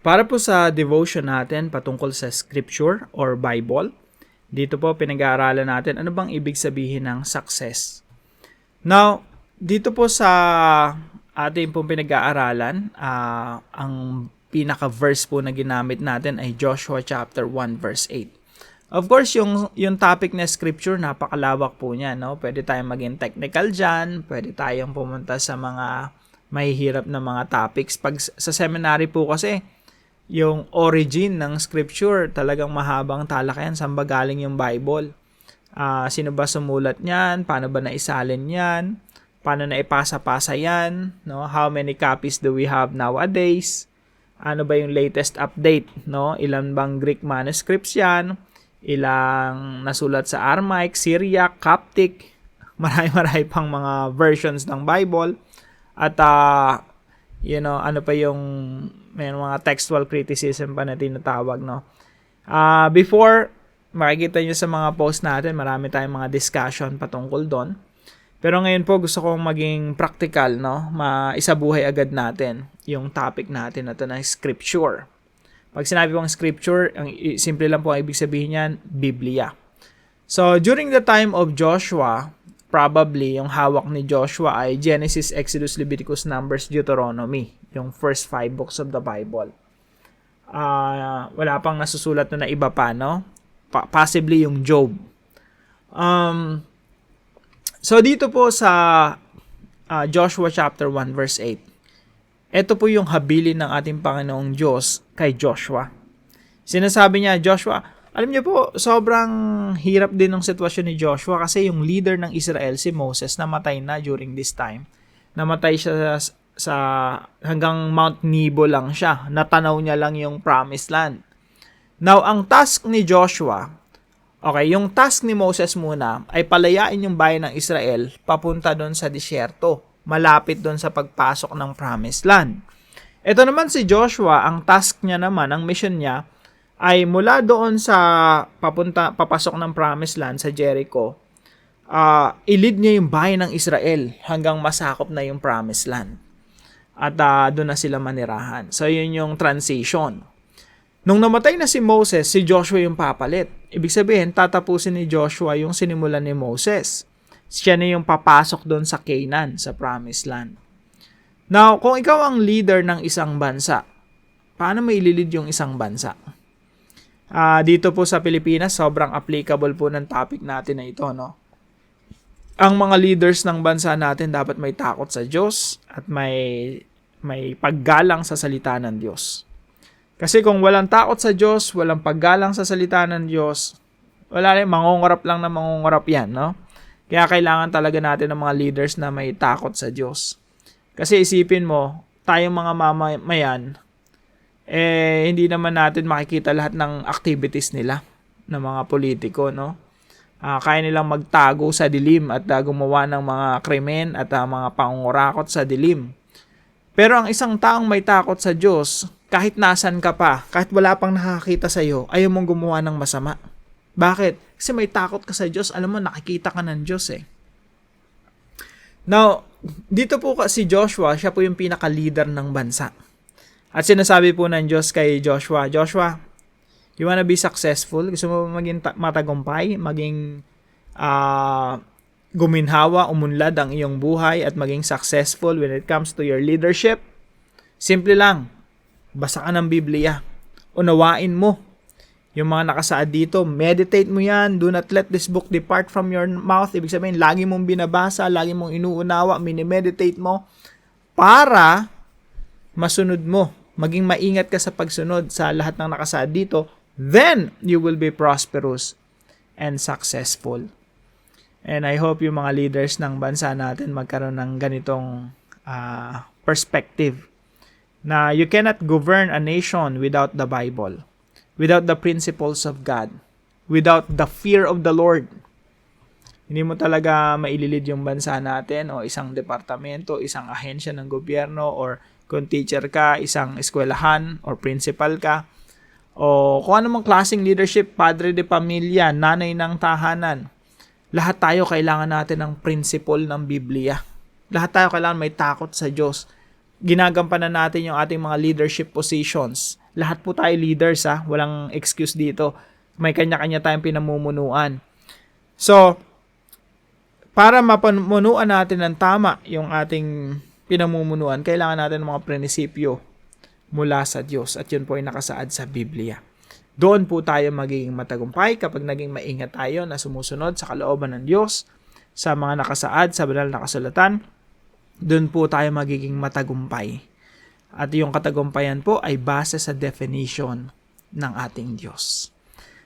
Para po sa devotion natin patungkol sa Scripture or Bible, dito po pinag-aaralan natin ano bang ibig sabihin ng success. Now, dito po sa ating pong pinag-aaralan, ang pinaka-verse po na ginamit natin ay Joshua chapter 1 verse 8. Of course, yung topic na Scripture, napakalawak po niya, no? Pwede tayong maging technical dyan, pwede tayong pumunta sa mga mahihirap na mga topics. Pag sa seminary po kasi, yung origin ng Scripture, talagang mahabang talakayan, saan ba galing yung Bible. Sino ba sumulat niyan? Paano ba naisalin yan? Paano na ipasa-pasa yan? No? How many copies do we have nowadays? Ano ba yung latest update? No? Ilan bang Greek manuscripts yan? Ilang nasulat sa Aramaic, Syriac, Coptic, marami pang mga versions ng Bible. At ano pa yung may mga textual criticism pa na tinatawag, no? Before, makikita nyo sa mga post natin, marami tayong mga discussion patungkol doon. Pero ngayon po, gusto kong maging practical, no? Maisabuhay agad natin yung topic natin na ito na Scripture. Pag sinabi pong Scripture, simple lang po ang ibig sabihin niyan, Biblia. So, during the time of Joshua, probably yung hawak ni Joshua ay Genesis, Exodus, Leviticus, Numbers, Deuteronomy, yung first 5 books of the Bible. Wala pang nasusulat na iba pa, no? Possibly yung Job. So dito po sa Joshua chapter 1 verse 8, ito po yung habilin ng ating Panginoong Diyos kay Joshua. Sinasabi niya, Joshua, alam niyo po, sobrang hirap din ng sitwasyon ni Joshua kasi yung leader ng Israel, si Moses, namatay na during this time. Namatay siya sa hanggang Mount Nebo lang siya. Natanaw niya lang yung promised land. Now, ang task ni Joshua, yung task ni Moses muna ay palayain yung bayan ng Israel papunta doon sa disyerto, malapit doon sa pagpasok ng promised land. Ito naman si Joshua, ang task niya naman, ang mission niya, ay mula doon sa papasok ng promised land sa Jericho, i-lead niya yung bayan ng Israel hanggang masakop na yung promised land. At doon na sila manirahan. So, yun yung transition. Nung namatay na si Moses, si Joshua yung papalit. Ibig sabihin, tatapusin ni Joshua yung sinimulan ni Moses. Siya na yung papasok doon sa Canaan, sa promised land. Now, kung ikaw ang leader ng isang bansa, paano mo ililid yung isang bansa? Dito po sa Pilipinas, sobrang applicable po ng topic natin na ito, no? Ang mga leaders ng bansa natin dapat may takot sa Diyos at may paggalang sa salita ng Diyos. Kasi kung walang takot sa Diyos, walang paggalang sa salita ng Diyos, mangungurap lang na mangungurap yan, no? Kaya kailangan talaga natin ng mga leaders na may takot sa Diyos. Kasi isipin mo, tayong mga mamamayan, hindi naman natin makikita lahat ng activities nila, ng mga politiko, no? Kaya nilang magtago sa dilim at gumawa ng mga krimen at mga pangungurakot sa dilim. Pero ang isang taong may takot sa Diyos, kahit nasan ka pa, kahit wala pang nakakita sa iyo, ayaw mong gumawa ng masama. Bakit? Kasi may takot ka sa Diyos, alam mo, nakikita ka ng Diyos eh. Now, dito po si Joshua, siya po yung pinaka-leader ng bansa. At sinasabi po ng Diyos kay Joshua, Joshua, you wanna be successful? Gusto mo maging matagumpay? Maging guminhawa, umunlad ang iyong buhay at maging successful when it comes to your leadership? Simple lang. Basa ka ng Biblia. Unawain mo yung mga nakasaad dito. Meditate mo yan. Do not let this book depart from your mouth. Ibig sabihin, lagi mong binabasa, lagi mong inuunawa, minimeditate mo para masunod mo. Maging maingat ka sa pagsunod sa lahat ng nakasaad dito. Then, you will be prosperous and successful. And I hope yung mga leaders ng bansa natin magkaroon ng ganitong perspective na you cannot govern a nation without the Bible, without the principles of God, without the fear of the Lord. Hindi mo talaga maililid yung bansa natin o isang departamento, isang ahensya ng gobyerno, or kung teacher ka, isang eskwelahan or principal ka, o kung anumang klaseng leadership, padre de pamilya, nanay ng tahanan. Lahat tayo kailangan natin ng principle ng Biblia. Lahat tayo kailangan may takot sa Diyos. Ginagampanan natin yung ating mga leadership positions Lahat po tayo leaders ha. Walang excuse dito. May kanya-kanya tayong pinamumunuan. So, para mapamunuan natin ng tama yung ating pinamumunuan, kailangan natin ng mga prinsipyo mula sa Diyos. At yun po ay nakasaad sa Biblia. Doon po tayo magiging matagumpay kapag naging maingat tayo na sumusunod sa kalooban ng Diyos, sa mga nakasaad sa banal na kasulatan. Doon po tayo magiging matagumpay. At yung katagumpayan po ay base sa definition ng ating Diyos.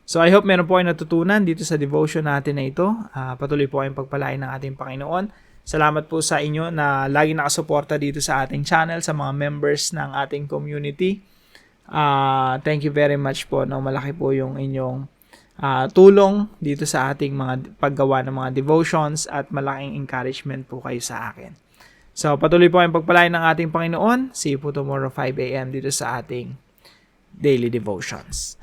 So I hope meron po kayo natutunan dito sa devotion natin na ito. Patuloy po kayong pagpalain ng ating Panginoon. Salamat po sa inyo na lagi nakasuporta dito sa ating channel, sa mga members ng ating community. Thank you very much po. No? Malaki po yung inyong tulong dito sa ating mga paggawa ng mga devotions at malaking encouragement po kayo sa akin. So, patuloy po kayong pagpalain ng ating Panginoon. See you po tomorrow 5 a.m. dito sa ating daily devotions.